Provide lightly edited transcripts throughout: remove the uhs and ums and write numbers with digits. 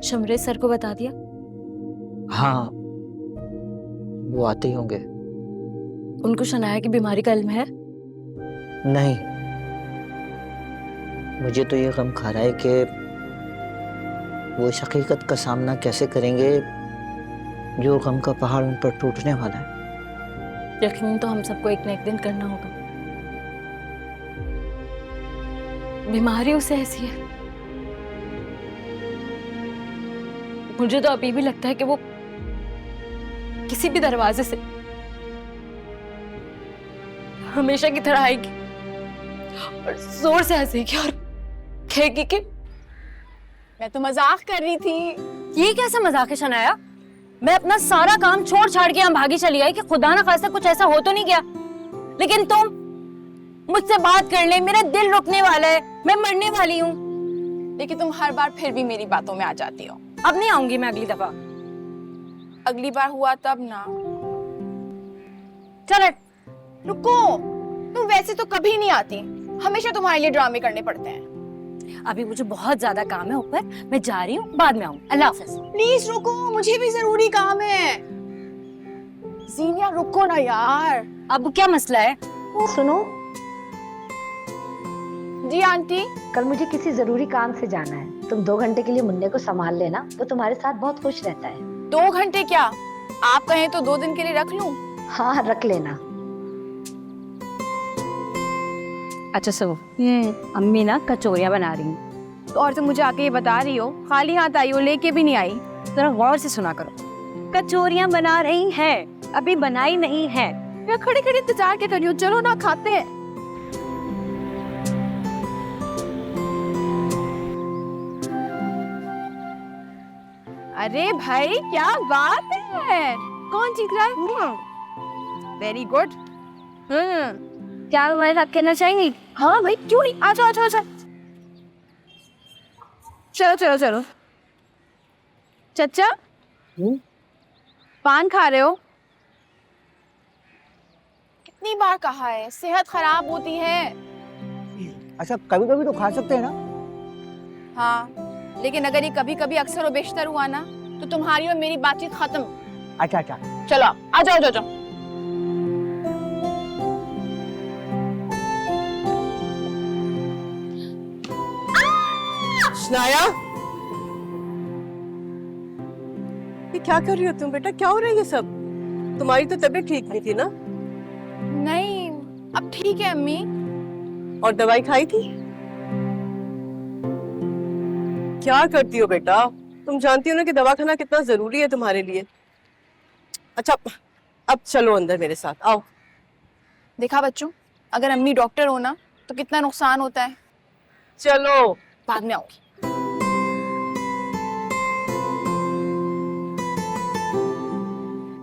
Shamrez sir को बता दिया? हाँ, वो आते ही होंगे। उनको शनाया की बीमारी का इल्म है? नहीं, मुझे तो ये गम खा रहा है कि वो इस हकीकत का सामना कैसे करेंगे जो गम का पहाड़ उन पर टूटने वाला है। यकीन तो हम सबको एक न एक दिन करना होगा। बीमारी उसे ऐसी है, मुझे तो अभी भी लगता है कि वो किसी भी दरवाजे से हमेशा की तरह आएगी और जोर से हंसेगी और कहेगी कि मैं तो मजाक कर रही थी। ये कैसा मजाक है शनाया? मैं अपना सारा काम छोड़ छाड़ के यहाँ भागी चली आई कि खुदा ना खास्ता कुछ ऐसा हो तो नहीं गया, लेकिन तुम मुझसे बात कर ले, मेरा दिल रुकने वाला है, मैं मरने वाली हूँ। लेकिन तुम हर बार फिर भी मेरी बातों में आ जाती हो। अब नहीं आऊंगी मैं अगली दफा। अगली बार हुआ तब ना। चल रुको, तुम वैसे तो कभी नहीं आती, हमेशा तुम्हारे लिए ड्रामे करने पड़ते हैं। अभी मुझे बहुत ज्यादा काम है ऊपर, मैं जा रही हूँ, बाद में आऊंगी। अल्लाह हाफिज। प्लीज रुको, मुझे भी जरूरी काम है। जीनिया रुको ना यार। अब क्या मसला है? सुनो, जी आंटी। कल मुझे किसी जरूरी काम से जाना है। तुम 2 घंटे के लिए मुन्ने को संभाल लेना, वो तुम्हारे साथ बहुत खुश रहता है। 2 घंटे क्या, आप कहें तो 2 दिन के लिए रख लूं? हाँ, रख लेना। अच्छा सुनो, अम्मी ना कचौरियाँ बना रही हैं। तो और तुम मुझे आके ये बता रही हो, खाली हाथ आई हो, लेके भी नहीं आई। जरा गौर से सुना करो। कचौरियाँ बना रही हैं, अभी बनाई नहीं है। मैं खड़े खड़े इंतजार क्या कर रही हूँ, चलो ना खाते हैं। अरे भाई क्या बात है, कौन जीत रहा है? Very good. क्या तुम्हारे साथ कहना चाहेंगी? हाँ भाई क्यों नहीं, आ जाओ आ जाओ आ जाओ। चलो चलो चलो। चचा पान खा रहे हो? कितनी बार कहा है, सेहत खराब होती है। अच्छा, कभी कभी तो खा सकते हैं ना। हाँ, लेकिन अगर ये कभी कभी अक्सर और बेशतर हुआ ना तो तुम्हारी और मेरी बातचीत खत्म। अच्छा अच्छा, चलो आ जाओ आ जाओ। शनाया, ये क्या कर रही हो तुम बेटा? क्या हो रहा है ये सब? तुम्हारी तो तबीयत ठीक नहीं थी ना? नहीं, अब ठीक है अम्मी। और दवाई खाई थी? क्या करती हो बेटा? तुम जानती हो ना कि दवा खाना कितना जरूरी है तुम्हारे लिए। अच्छा, अब चलो अंदर मेरे साथ, आओ। देखा बच्चों, अगर अम्मी डॉक्टर हो ना तो कितना नुकसान होता है। चलो। बाद में आऊंगी।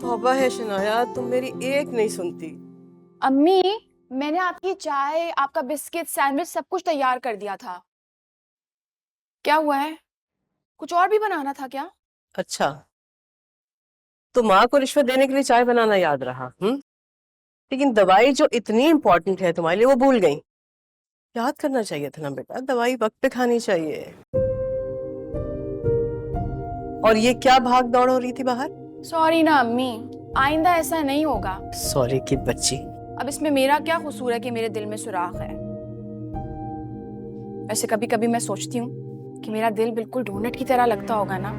तौबा है शनाया, तुम मेरी एक नहीं सुनती। अम्मी, मैंने आपकी चाय, आपका बिस्किट, सैंडविच सब कुछ तैयार कर दिया था। क्या हुआ है? कुछ और भी बनाना था क्या? अच्छा, तो माँ को रिश्वत देने के लिए चाय बनाना याद रहा? लेकिन दवाई जो इतनी इम्पोर्टेंट है तुम्हारे लिए वो भूल गई। याद करना चाहिए था ना बेटा, दवाई वक्त पे खानी चाहिए। और ये क्या भाग दौड़ हो रही थी बाहर? सॉरी ना अम्मी, आइंदा ऐसा नहीं होगा। सॉरी की बच्ची। अब इसमें मेरा क्या कसूर है कि मेरे दिल में सुराख है? वैसे कभी कभी मैं सोचती हूँ कि मेरा दिल बिल्कुल डोनट की तरह लगता होगा ना।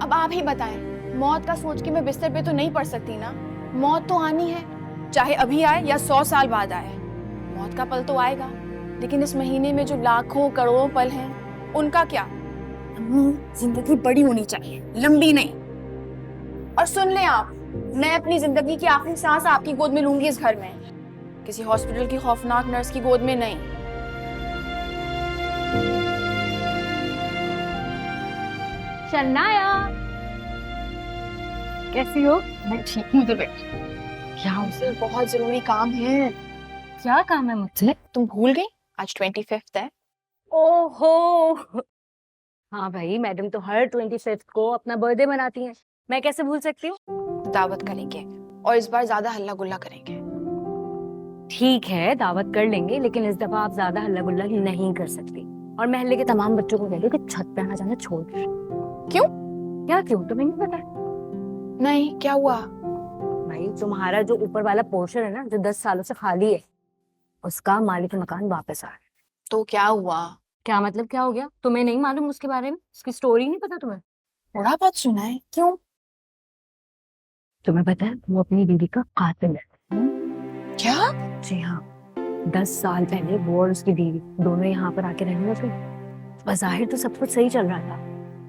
अब आप ही बताएं, मौत का सोच के मैं बिस्तर पे तो नहीं पड़ सकती ना। मौत तो आनी है, चाहे अभी आए या 100 साल बाद आए। मौत का पल तो आएगा, लेकिन इस महीने में जो लाखों करोड़ों पल हैं, उनका क्या? जिंदगी बड़ी होनी चाहिए, लंबी नहीं। और सुन लें आप, मैं अपनी जिंदगी की आखिरी सांस आपकी गोद में लूंगी इस घर में, किसी हॉस्पिटल की खौफनाक नर्स की गोद में नहीं। शनाया, कैसी हो? मैं ठीक हूँ। क्या मुझसे बहुत जरूरी काम है। क्या काम है मुझसे? तुम भूल गई, आज 25th है। ओहो, हाँ भाई, मैडम तो हर 25th को अपना बर्थडे मनाती हैं, मैं कैसे भूल सकती हूँ? दावत करेंगे और इस बार ज्यादा हल्ला गुल्ला करेंगे। ठीक है, दावत कर लेंगे, लेकिन इस दफा आप ज्यादा हल्ला गुल्ला नहीं कर सकती। और मोहल्ले के तमाम बच्चों को कह दो कि छत पे आना जाना छोड़ दे। क्यों? क्या क्यों, तुम्हें नहीं पता? नहीं, क्या हुआ? भाई तुम्हारा जो ऊपर वाला पोर्शन है ना, जो 10 सालों से खाली है, उसका मालिक मकान वापस आ रहा है। तो क्या हुआ? क्या मतलब क्या हो गया? तुम्हें नहीं मालूम उसके बारे में? उसकी स्टोरी नहीं पता तुम्हें? थोड़ा बहुत सुना है। क्यों? तुम्हें पता है वो अपनी बीवी का कातिल है। क्या? जी हाँ, 10 साल पहले वो और उसकी बीवी दोनों यहाँ पर आके रहने लगे। बज़ाहिर तो सब कुछ सही चल रहा था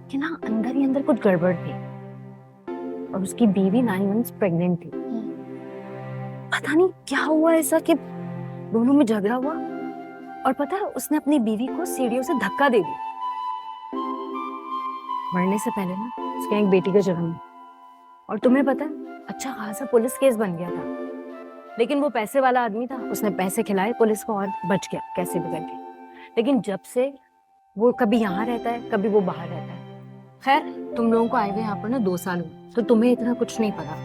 कि ना, अंदर ही अंदर कुछ गड़बड़ थी और उसकी बीवी 9 मंथ्स प्रेग्नेंट थी। पता नहीं क्या हुआ ऐसा कि दोनों में झगड़ा हुआ और पता है उसने अपनी बीवी को सीढ़ियों से धक्का दे दिया। मरने से पहले ना उसके एक बेटी का जन्म हुआ। और तुम्हें पता है अच्छा खासा पुलिस केस बन गया था, लेकिन वो पैसे वाला आदमी था, उसने पैसे खिलाए पुलिस को और बच गया कैसे भी करके। लेकिन जब से वो कभी यहाँ रहता है कभी वो बाहर रहता है। खैर तुम लोगों को आए हुए यहाँ पर ना 2 साल हुए, तो तुम्हें इतना कुछ नहीं पता।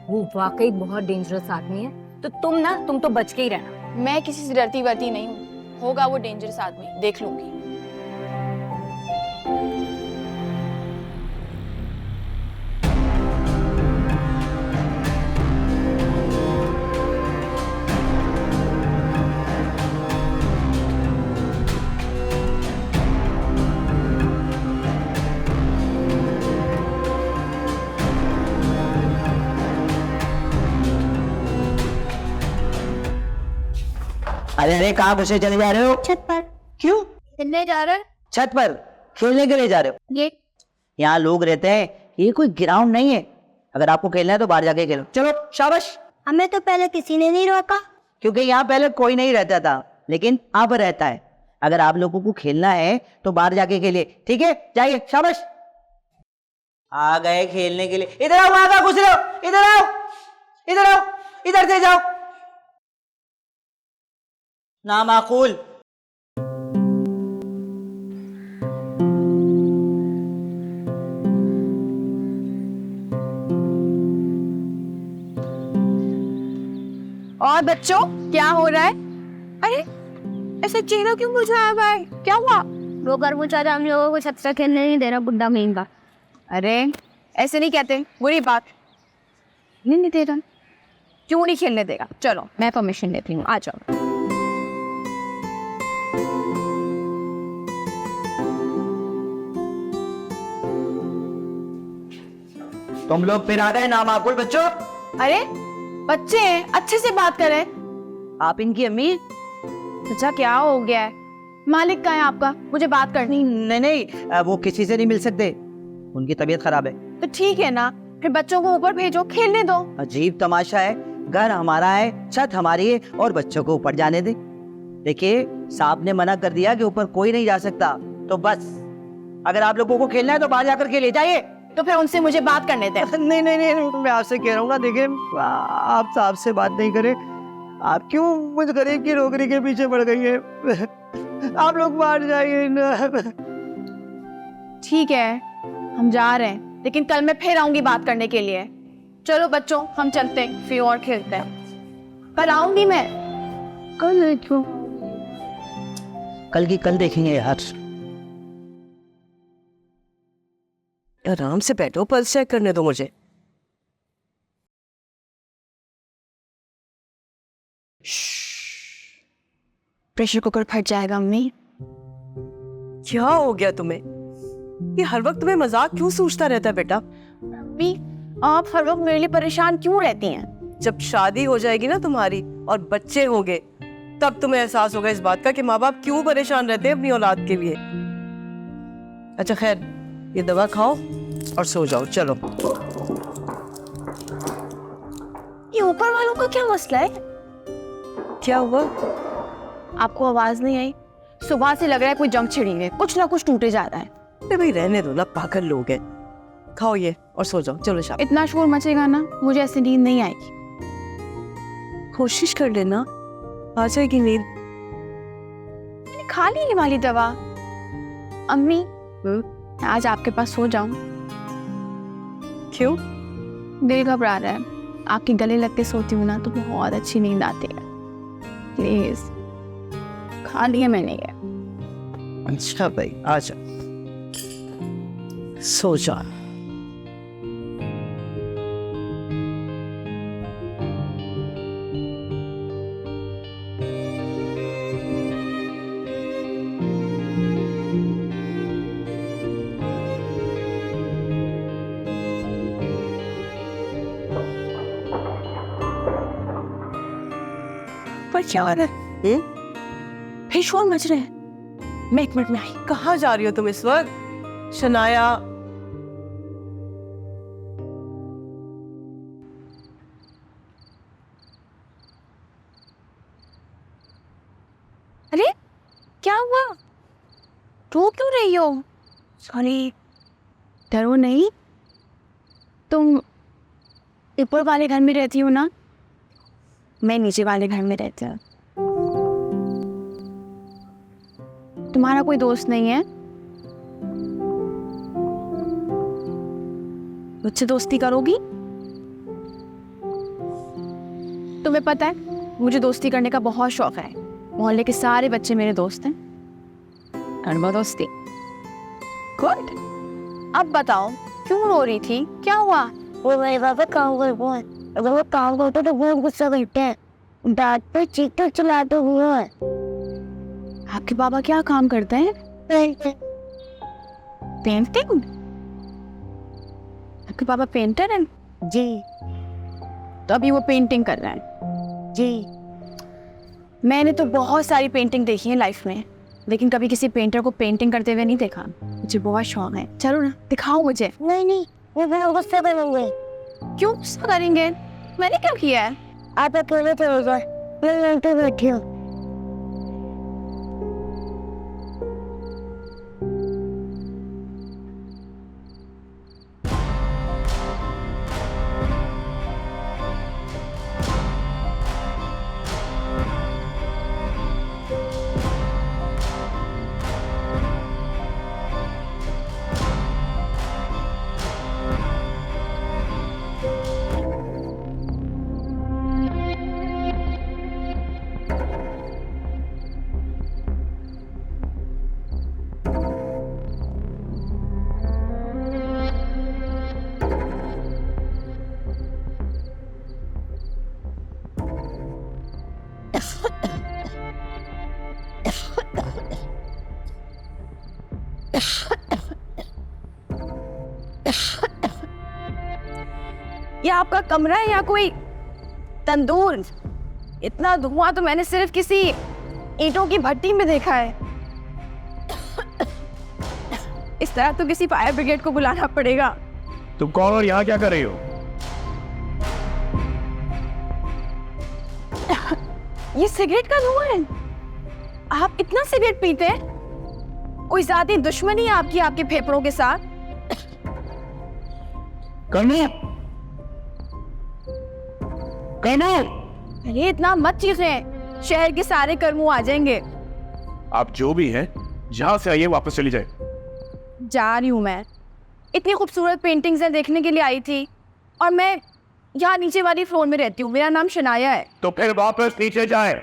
वो वाकई बहुत डेंजरस आदमी है, तो तुम तो बच के ही रहना। मैं किसी से डरती वरती नहीं हूँ। होगा वो डेंजरस आदमी, देख लूंगी। अरे अरे कहाँ घुसे चले जा रहे हो? छत पर क्यों? खेलने जा रहे हैं। छत पर खेलने के लिए जा रहे हो? ये यहाँ लोग रहते हैं, ये कोई ग्राउंड नहीं है। अगर आपको खेलना है तो बाहर जाके खेलो। चलो शाबाश। हमें तो पहले किसी ने नहीं रोका। क्योंकि यहाँ पहले कोई नहीं रहता था, लेकिन अब रहता है। अगर आप लोगों को खेलना है तो बाहर जाके खेलिए, ठीक है? जाइए, शाबाश। आ गए खेलने के लिए। इधर आओ, वहां का घुस रहे हो। इधर आओ, इधर आओ, इधर से जाओ। नामाकूल। और बच्चों क्या हो रहा है? अरे ऐसा चेहरा क्यों मुरझाया हुआ है? क्या हुआ? वो कर्मचारी हम लोगों को छत पर खेलने नहीं दे रहा, बुड्ढा महंगा। अरे ऐसे नहीं कहते, बुरी बात। नहीं दे रहा? क्यों नहीं खेलने देगा? चलो मैं परमिशन देती हूँ, आ जाओ। तुम लोग फिर आ गए नामाकूल बच्चों। अरे बच्चे हैं, अच्छे से बात करें। आप इनकी अम्मी? अच्छा क्या हो गया है? मालिक कहाँ है आपका? मुझे बात करनी। नहीं, वो किसी से नहीं मिल सकते, उनकी तबीयत खराब है। तो ठीक है ना, फिर बच्चों को ऊपर भेजो, खेलने दो। अजीब तमाशा है, घर हमारा है, छत हमारी है और बच्चों को ऊपर जाने दे। देखिए साहब ने मना कर दिया कि ऊपर कोई नहीं जा सकता, तो बस अगर आप लोगों को खेलना है तो बाहर जाकर खेलिए, जाइए। तो फिर उनसे मुझे बात करने दे। नहीं, मैं आपसे कह रहा हूँ ना, देखिए आप साहब से बात नहीं करें। आप क्यों मुझ गरीब की नौकरी के पीछे पड़ गई है? आप लोग बाहर जाइए ना। ठीक है हम जा रहे हैं, लेकिन कल मैं फिर आऊंगी बात करने के लिए। चलो बच्चों हम चलते हैं, फिर और खेलते हैं। कल आऊंगी मैं। कल क्यों? कल की कल देखेंगे यार। आराम से बैठो, पल्स चेक करने दो मुझे। प्रेशर कुकर फट जाएगा अम्मी। क्या हो गया तुम्हें? ये हर वक्त तुम्हें मजाक क्यों सूझता रहता है बेटा? अम्मी आप हर वक्त मेरे लिए परेशान क्यों रहती हैं? जब शादी हो जाएगी ना तुम्हारी और बच्चे होंगे, तब तुम्हें एहसास होगा इस बात का कि माँ बाप क्यों परेशान रहते हैं अपनी औलाद के लिए। अच्छा खैर, ये दवा खाओ और सो जाओ। चलो। ये ऊपर वालों का क्या मसला है? क्या हुआ? आपको आवाज नहीं आई? सुबह से लग रहा है कोई जंग छिड़ी है, कुछ ना कुछ टूटे जा रहा है। अरे भाई रहने दो ना, पागल लोग हैं। खाओ ये और सो जाओ। चलो शाम। इतना शोर मचेगा ना, मुझे ऐसे नींद नहीं आएगी। कोशिश कर लेना, आ जाएगी नींद। मैंने खा ली ये वाली दवा। अम्मी आज आपके पास सो जाऊं? क्यों? दिल घबरा रहा है। आपके गले लग के सोती हूँ ना तो बहुत अच्छी नींद आती है। प्लीज, खा लिया मैंने ये। अच्छा भाई आजा, सो जा। पर क्या हो रहा है? फिर शोर मच रहे हैं। मैं 1 मिनट में आई। कहाँ जा रही हो तुम इस वक्त शनाया? अरे क्या हुआ? रो क्यों रही हो? सॉरी। डरो नहीं। तुम ऊपर वाले घर में रहती हो ना? मैं नीचे वाले घर में रहती हूँ। तुम्हारा कोई दोस्त नहीं है? मुझसे दोस्ती करोगी? तुम्हें पता है मुझे दोस्ती करने का बहुत शौक है। मोहल्ले के सारे बच्चे मेरे दोस्त हैं। अनुभव दोस्ती। गुड। अब बताओ क्यों रो रही थी? क्या हुआ? वो मेरे पापा काम कर बहुत, अगर वो काम करते तो बहुत गुस्सा करते हैं, डांट पर चीखते चिल्लाते हुए। आपके पापा क्या काम करते हैं? पेंटिंग? आपके पापा पेंटर हैं? जी तो अभी वो पेंटिंग कर रहे हैं? जी। मैंने तो बहुत सारी पेंटिंग देखी है लाइफ में, लेकिन कभी किसी पेंटर को पेंटिंग करते हुए नहीं देखा। मुझे बहुत शौक है। चलो ना दिखाओ मुझे। नहीं वो बहुत गुस्सा करेंगे। क्यों गुस्सा करेंगे? मैंने क्या किया है? आप अकेले चले जाओ, मैं यहीं पे बैठी हूँ। ये आपका कमरा है या कोई तंदूर? इतना धुआं तो मैंने सिर्फ किसी ईंटों की भट्टी में देखा है। इस तरह तो किसी फायर ब्रिगेड को बुलाना पड़ेगा। तुम कौन और यहाँ क्या कर रही हो? ये सिगरेट का धुआं है। आप इतना सिगरेट पीते हैं? कोई ज्यादा दुश्मनी है आपकी आपके फेफड़ों के साथ? कन्नू, कन्नू, अरे इतना मत चीखें, शहर के सारे कर्मू आ जाएंगे। आप जो भी हैं जहां से आइए वापस चली जाए। जा रही हूँ मैं। इतनी खूबसूरत पेंटिंग्स हैं देखने के लिए आई थी, और मैं यहाँ नीचे वाली फ्लोर में रहती हूँ। मेरा नाम शनाया है। तो फिर वापस नीचे जाए।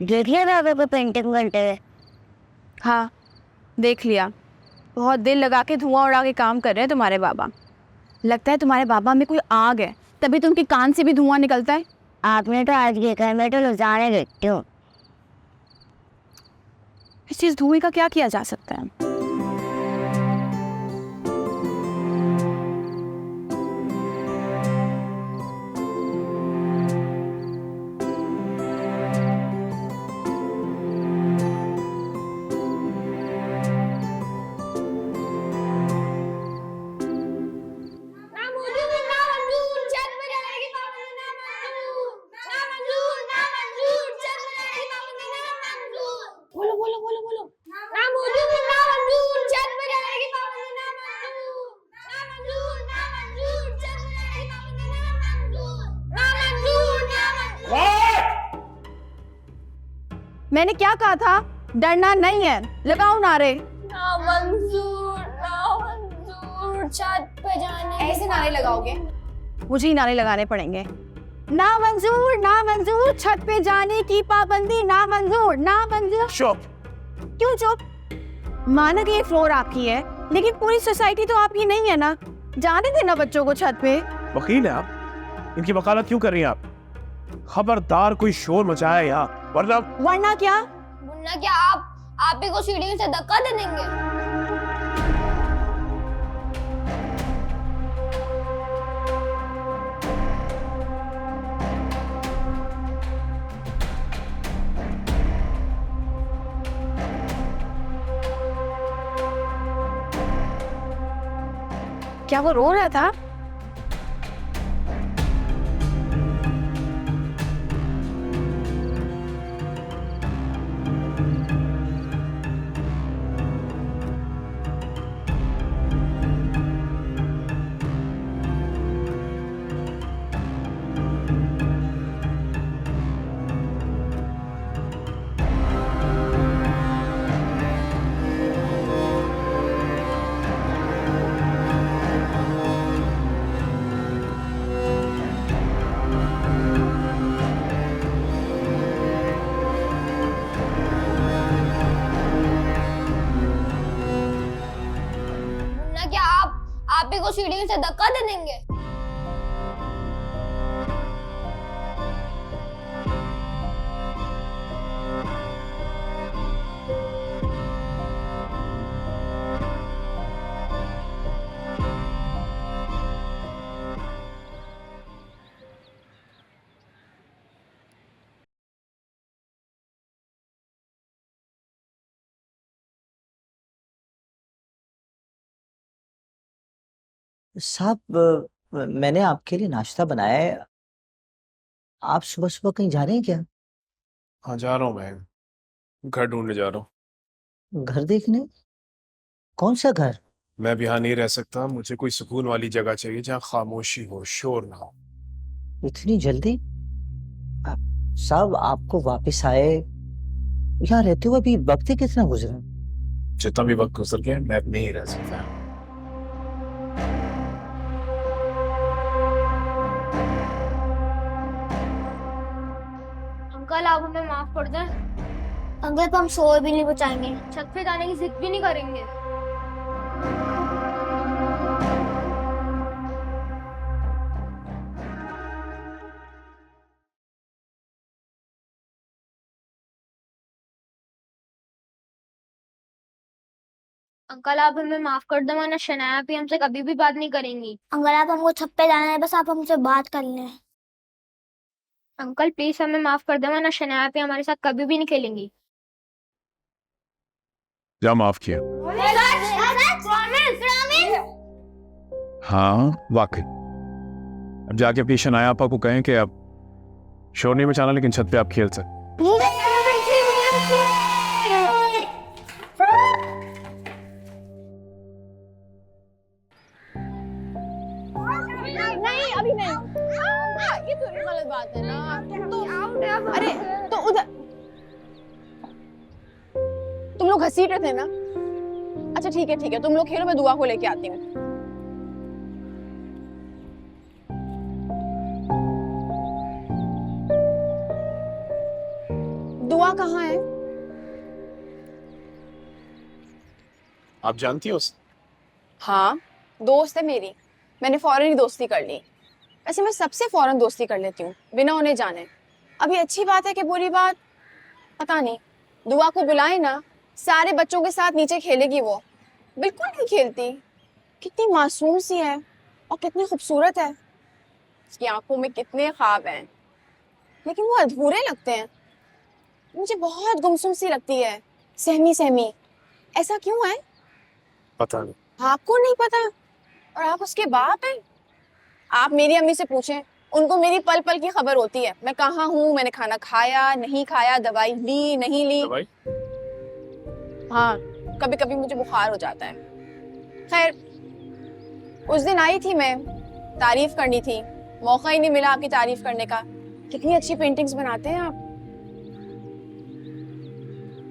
देखिए बाबा को पेंटिंग करते हुए। हाँ देख लिया। बहुत दिल लगा के धुआं उड़ा के काम कर रहे हैं तुम्हारे बाबा। लगता है तुम्हारे बाबा में कोई आग है, तभी तो उनके कान से भी धुआं निकलता है। आपने तो आज देखा है, मैं तो रोजाना देखती हूँ। इस चीज धुएं का क्या किया जा सकता है? बोलो बोलो बोलो बोलो। ना मंजूर ना मंजूर छत पे जाएगी पाबंदी ना मंजूर ना मंजूर छत पे जाएगी पाबंदी ना मंजूर ना मंजूर। मैंने क्या कहा था? डरना नहीं है। लगाओ नारे। ना मंजूर छत पे जाने। ऐसे नारे लगाओगे? मुझे ही नारे लगाने पड़ेंगे। ना मंजूर छत पे जाने की पाबंदी, ना मंजूर ना मंजूर। चुप, क्यों चुप? माना कि ये फ्लोर आपकी है, लेकिन पूरी सोसाइटी तो आपकी नहीं है ना। जाने देना बच्चों को छत पे। वकील है आप, इनकी वकालत क्यों कर रही हैं आप? खबरदार कोई शोर मचाया यहाँ, वरना क्या? वरना क्या आप ही को सीढ़ी से धक्का दे देंगे। क्या वो रो रहा था? वरना क्या आप ही को सीढ़ी से धक्का दे देंगे। साहब, मैंने आपके लिए नाश्ता बनाया है। आप सुबह सुबह कहीं जा रहे हैं क्या? हाँ जा रहा हूँ मैं, घर ढूंढने जा रहा हूँ। घर देखने? कौन सा घर? मैं भी यहाँ नहीं रह सकता, मुझे कोई सुकून वाली जगह चाहिए जहाँ खामोशी हो, शोर ना हो। इतनी जल्दी? साहब, आपको वापस आए यहाँ रहते हुए अभी वक्त ही कितना गुजरा? जितना भी वक्त गुजर गया मैं अब नहीं रह सकता। अंकल आप हमें माफ कर दें। अंकल तो हम शोर भी नहीं बचाएंगे, छत पे जाने की जिद भी नहीं करेंगे। अंकल आप हमें माफ कर दो, वरना शनाया भी हमसे कभी भी बात नहीं करेंगी। अंकल आप हमको छत पे जाना है, बस आप हमसे बात कर लें। अंकल प्लीज हमें माफ कर दो, वरना शनाया भी हमारे साथ कभी भी नहीं खेलेंगी। जा माफ किया। हाँ वाकई। अब जाके अपनी शनाया आपा को कहें कि अब शोर नहीं मचाना, लेकिन छत पे आप खेल सकते। नहीं अभी नहीं। ये तो गलत बात है ना। तो अरे तो उधर तुम लोग घसीट रहे थे ना? अच्छा ठीक है, तुम लोग खेलो, मैं दुआ को लेके आती हूँ। दुआ कहाँ है? आप जानती हो उसे? हाँ दोस्त है मेरी, मैंने फौरन ही दोस्ती कर ली। वैसे मैं सबसे फौरन दोस्ती कर लेती हूँ बिना उन्हें जाने। अभी अच्छी बात है कि बुरी बात पता नहीं। दुआ को बुलाए ना, सारे बच्चों के साथ नीचे खेलेगी वो। बिल्कुल नहीं खेलती। कितनी मासूम सी है और कितनी खूबसूरत है। उसकी आंखों में कितने ख्वाब हैं, लेकिन वो अधूरे लगते हैं। मुझे बहुत गुमसुम सी लगती है, सहमी सहमी। ऐसा क्यों है? पता नहीं। आपको नहीं पता? और आप उसके बाप हैं? आप मेरी अम्मी से पूछें, उनको मेरी पल पल की खबर होती है। मैं कहाँ हूँ, मैंने खाना खाया नहीं खाया, दवाई ली नहीं ली। दवाई? हाँ कभी कभी मुझे बुखार हो जाता है। खैर उस दिन आई थी मैं, तारीफ करनी थी, मौका ही नहीं मिला आपकी तारीफ करने का। कितनी अच्छी पेंटिंग्स बनाते हैं आप।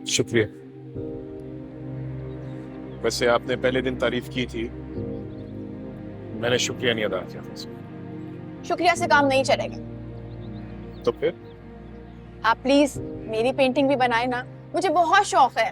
शुक्रिया। वैसे आपने पहले दिन तारीफ की थी, मैंने शुक्रिया नहीं अदा किया था। शुक्रिया से काम नहीं चलेगा। तो फिर? आप प्लीज मेरी पेंटिंग भी बनाए ना, मुझे बहुत शौक है।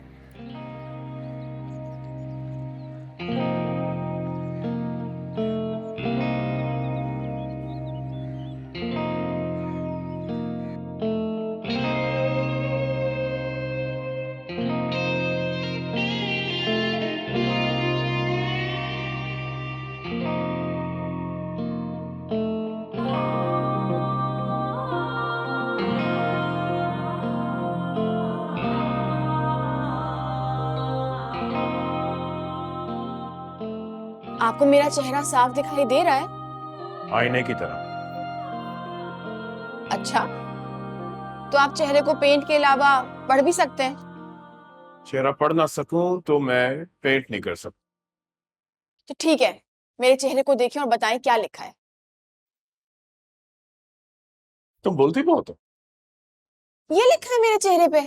आपको मेरा चेहरा साफ दिखाई दे रहा है? आईने की तरह। अच्छा, तो आप चेहरे को पेंट के अलावा पढ़ भी सकते हैं? चेहरा पढ़ ना सकूं तो मैं पेंट नहीं कर सकता। तो ठीक है, मेरे चेहरे को देखें और बताएं क्या लिखा है। तुम बोलती बहुत हो। ये लिखा है मेरे चेहरे पे।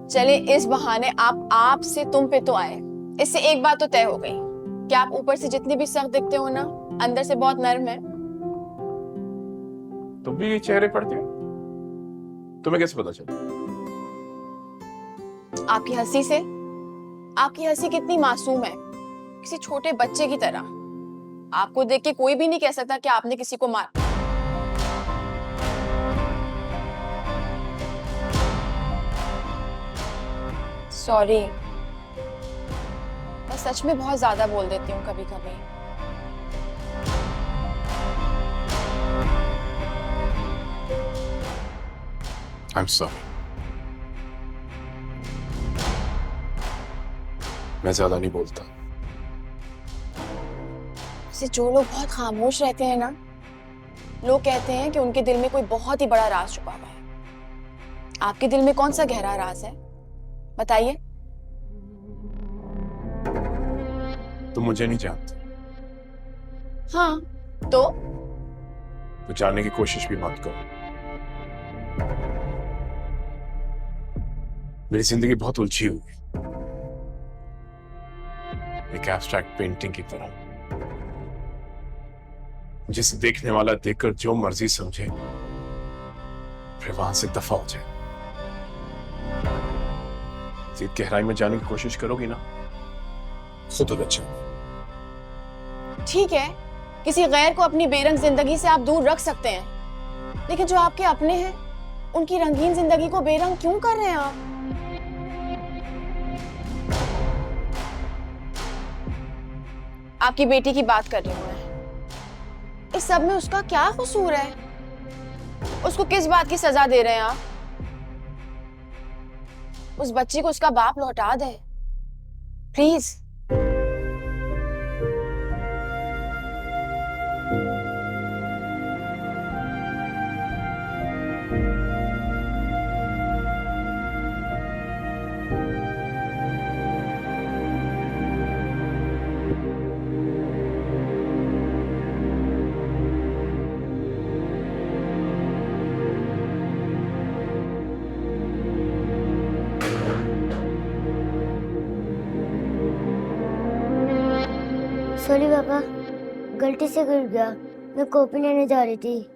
चले, इस बहाने आप से तुम पे तो आए। इससे एक बात तो तय हो गई कि आप ऊपर से जितने भी सख्त दिखते हो ना, अंदर से बहुत नर्म है। तुम भी चेहरे पढ़ती हो? तुम्हें कैसे पता चला? आपकी हंसी से। आपकी हंसी कितनी मासूम है, किसी छोटे बच्चे की तरह। आपको देख के कोई भी नहीं कह सकता कि आपने किसी को मारा। सॉरी, मैं सच में बहुत ज्यादा बोल देती हूँ कभी कभी। I'm sorry. मैं ज्यादा नहीं बोलता। से जो लोग बहुत खामोश रहते हैं ना, लोग कहते हैं कि उनके दिल में कोई बहुत ही बड़ा राज छुपा हुआ है। आपके दिल में कौन सा गहरा राज है, बताइए। तुम मुझे नहीं जानते, हाँ, तो जानने की कोशिश भी मत करो। मेरी जिंदगी बहुत उलझी हुई है, एक एब्स्ट्रैक्ट पेंटिंग की तरह, जिसे देखने वाला देखकर जो मर्जी समझे फिर वहां से दफा हो जाए। गहराई में जाने की कोशिश करोगी ना, खुद उधर जाओ। ठीक है, किसी गैर को अपनी बेरंग जिंदगी से आप दूर रख सकते हैं, लेकिन जो आपके अपने हैं, उनकी रंगीन जिंदगी को बेरंग क्यों कर रहे हैं आप? आपकी बेटी की बात कर रही हूं मैं। इस सब में उसका क्या कसूर है? उसको किस बात की सजा दे रहे हैं आप? उस बच्ची को उसका बाप लौटा दे, प्लीज। सॉरी पापा, गलती से गिर गया। मैं कॉपी लेने जा रही थी।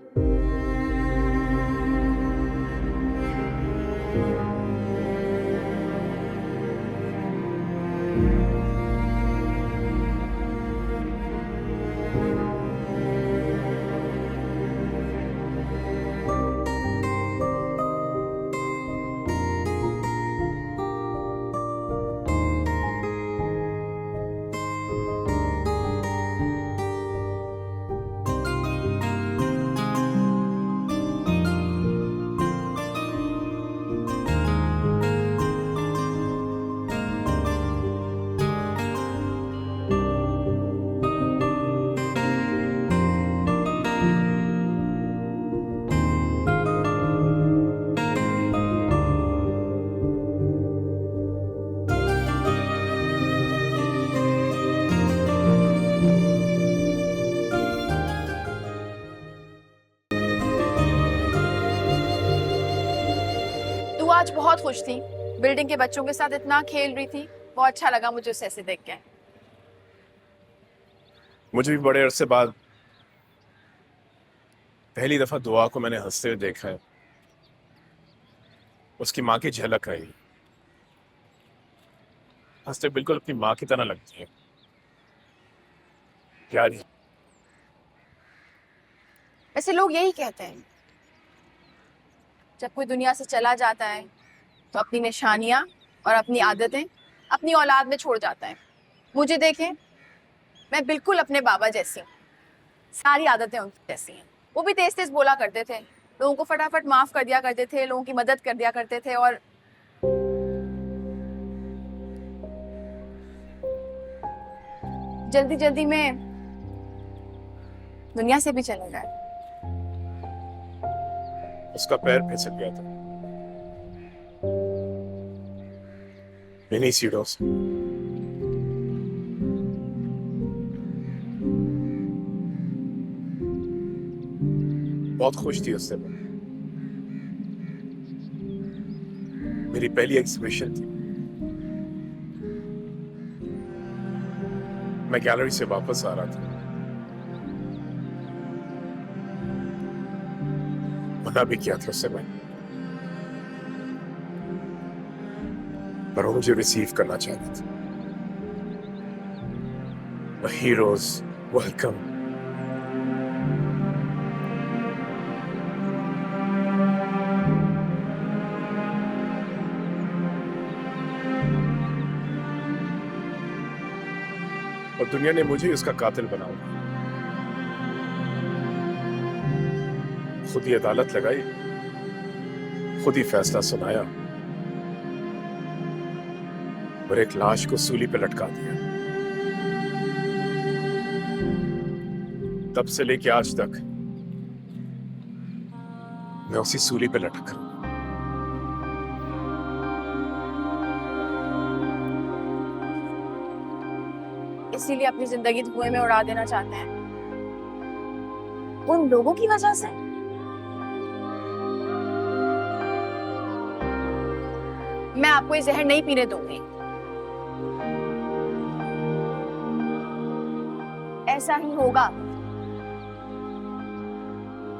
तू आज बहुत खुश थी, बिल्डिंग के बच्चों के साथ इतना खेल रही थी। बहुत अच्छा लगा मुझे उसे ऐसे देख के। मुझे भी बड़े अरसे बाद पहली दफा दुआ को मैंने हंसते हुए देखा है। उसकी माँ की झलक आई, हंसते बिल्कुल अपनी माँ की तरह लगती है। प्यारी। ऐसे लोग यही कहते हैं, जब कोई दुनिया से चला जाता है तो अपनी निशानियां और अपनी आदतें अपनी औलाद में छोड़ जाता है। मुझे देखें, मैं बिल्कुल अपने बाबा जैसी हूँ, सारी आदतें उनकी जैसी हैं। वो भी तेज तेज बोला करते थे, लोगों को फटाफट माफ कर दिया करते थे, लोगों की मदद कर दिया करते थे, और जल्दी जल्दी में दुनिया से भी चले गए। उसका पैर फिसल गया था इन्हीं सीढ़ों से। बहुत खुश थी उससे। मेरी पहली एग्जीबिशन थी। मैं गैलरी से वापस आ रहा था। मना भी किया था उससे मैंने, पर वो मुझे रिसीव करना चाहती थी। A hero's welcome. और दुनिया ने मुझे उसका कातिल बनाया। खुद ही अदालत लगाई, खुद ही फैसला सुनाया और एक लाश को सूली पे लटका दिया। तब से लेके आज तक मैं उसी सूली पे लटक रहा हूं। इसीलिए अपनी जिंदगी धुएं में उड़ा देना चाहते हैं उन लोगों की वजह से। मैं आपको ये जहर नहीं पीने दूंगी। ऐसा ही होगा।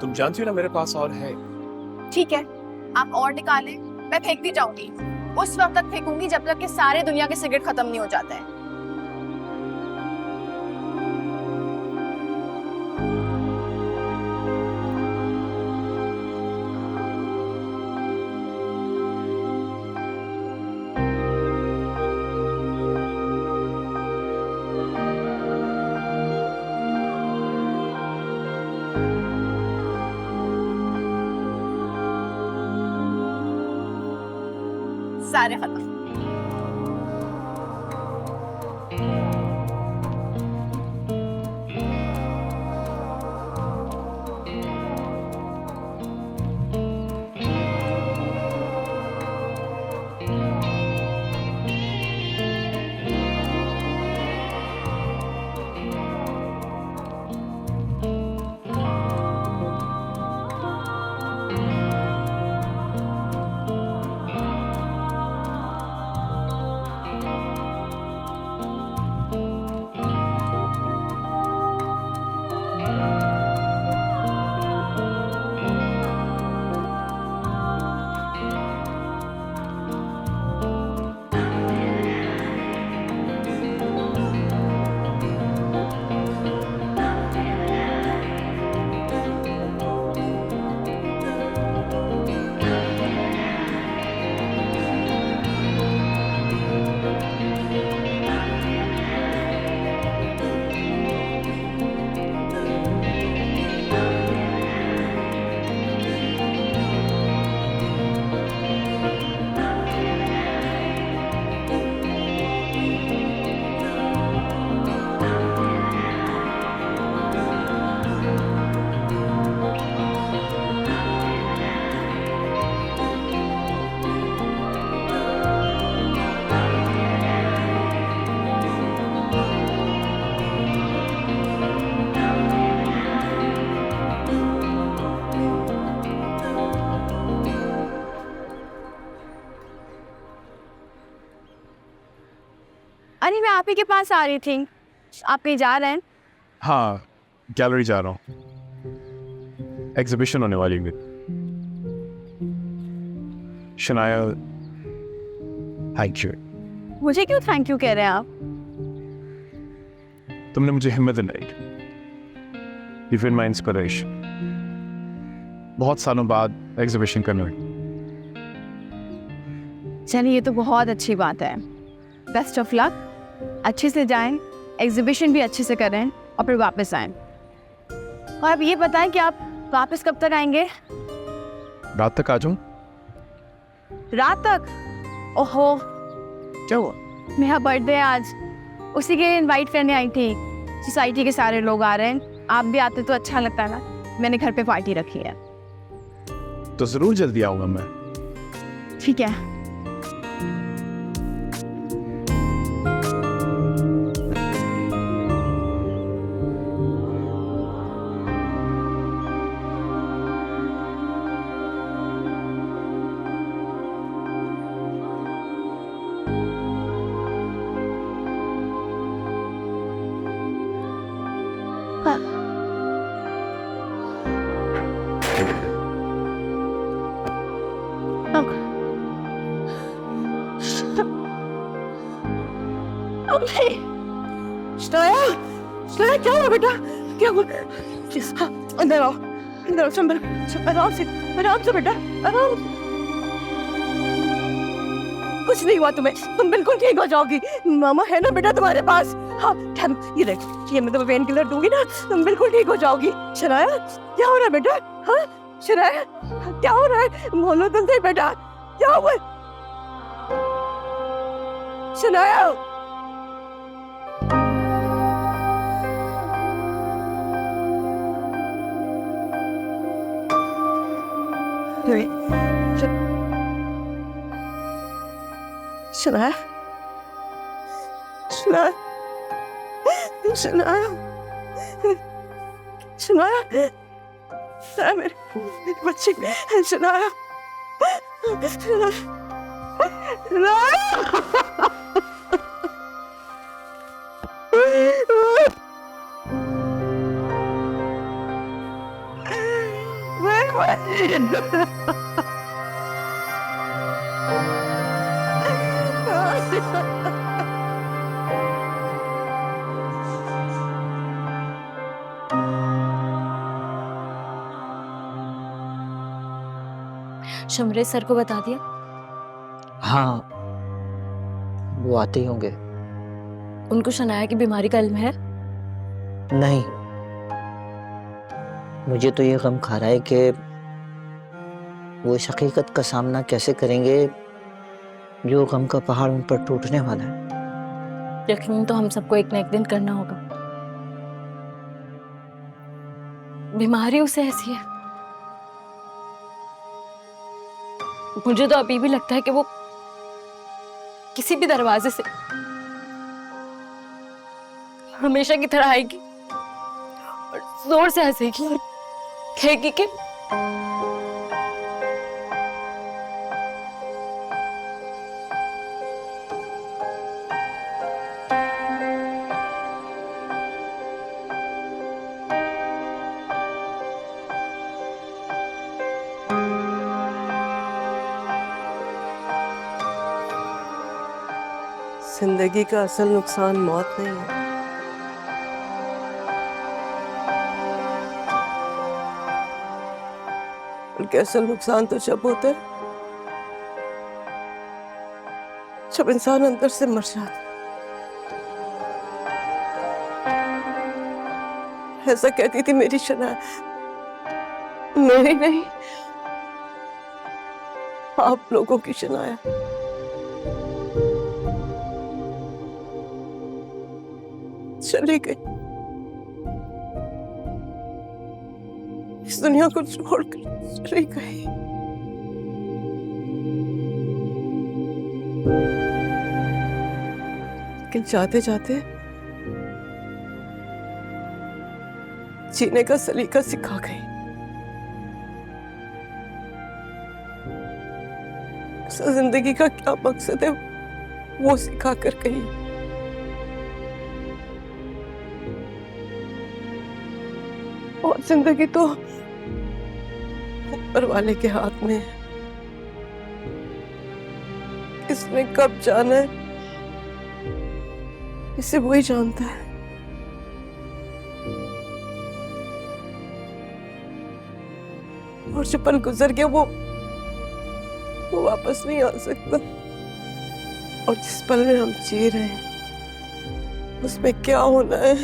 तुम जानती हो ना मेरे पास और है। ठीक है, आप और निकालें, मैं फेंकती जाऊंगी। उस वक्त तक फेंकूंगी जब तक कि सारे दुनिया के सिगरेट खत्म नहीं हो जाते हैं। सारे खत्म। अरे मैं आप ही के पास आ रही थी। आप कहीं जा रहे हैं? हाँ, गैलरी जा रहा हूँ। एग्जीबिशन होने वाली है। Shanaya, thank you. मुझे क्यों थैंक यू कह रहे हैं आप? तुमने मुझे हिम्मत दिलाई। You've been my inspiration। बहुत सालों बाद एग्जीबिशन करने लगी। चलिए, ये तो बहुत अच्छी बात है। Best of luck. अच्छे से जाएं, एग्जीबिशन भी अच्छे से करें और फिर वापस आएं। और अब ये बताएं कि आप वापस कब तक आएंगे? रात तक आ जाऊं? रात तक? ओहो, क्या हुआ? मेरा बर्थडे है आज। उसी के इनवाइट करने आई थी। सोसाइटी के सारे लोग आ रहे हैं, आप भी आते तो अच्छा लगता है ना। मैंने घर पे पार्टी रखी है। तो जरूर जल्दी आऊंगा मैं। ठीक है। श्रेया, श्रेया क्या हुआ बेटा? क्या हुआ? अंदर आओ, अंदर आओ, संभल, आराम से बेटा, आराम से। कुछ नहीं हुआ तुम्हें, तुम बिल्कुल ठीक हो जाओगी। मामा है ना बेटा तुम्हारे पास? हाँ ठहरो, ये देख, ये मैं तुम्हें पेन किलर दूंगी ना, तुम बिल्कुल ठीक हो जाओगी। शराया क्या हो रहा है बेटा? हाँ शराया क्या हो रहा है? बोलो तुम सही बेटा, क्या हुआ? शराया शनाया, शनाया, शनाया, शनाया, शनाया मेरे बच्चे, शनाया, शनाया, शमरेज सर को बता दिया? हाँ, वो आते ही होंगे। उनको शनाया की बीमारी का इल्म है? नहीं, मुझे तो ये गम खा रहा है कि वो इस हकीकत का सामना कैसे करेंगे जो गम का पहाड़ उन पर टूटने वाला है। यकीन तो हम सबको एक न एक दिन करना होगा। बीमारी उसे ऐसी है, मुझे तो अभी भी लगता है कि वो किसी भी दरवाजे से हमेशा की तरह आएगी और जोर से हंसेगी और कहेगी कि जिंदगी का असल नुकसान मौत नहीं है, बल्कि असल नुकसान तो जब होता है जब इंसान अंदर से मर जाता है। ऐसा कहती थी मेरी शनाया, मेरी नहीं, आप लोगों की शनाया। चली गई, इस दुनिया को छोड़कर चली गई। लेकिन जाते जाते जीने का सलीका सिखा गई। जिंदगी का क्या मकसद है वो सिखा कर गई। और जिंदगी तो ऊपर वाले के हाथ में है, किसने कब जाना है इसे वही जानता है। और जो पल गुजर गया वो वापस नहीं आ सकता। और जिस पल में हम जी रहे हैं उसमें क्या होना है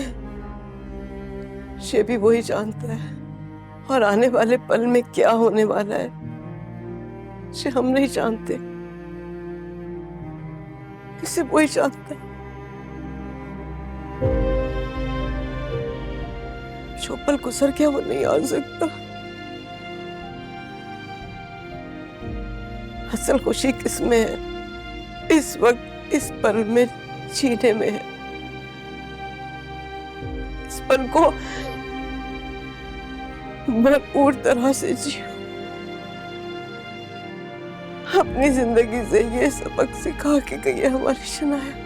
ये भी वही जानता है। और आने वाले पल में क्या होने वाला है ये हम नहीं जानते, इसे वही जानता है। जो पल गुजर गया वो नहीं आ सकता। असल खुशी किसमें है? इस वक्त इस पल में जीने में है। इस पल को भरपूर तरह से जियो। अपनी जिंदगी से ये सबक सिखा के गई है हमारी शनाया।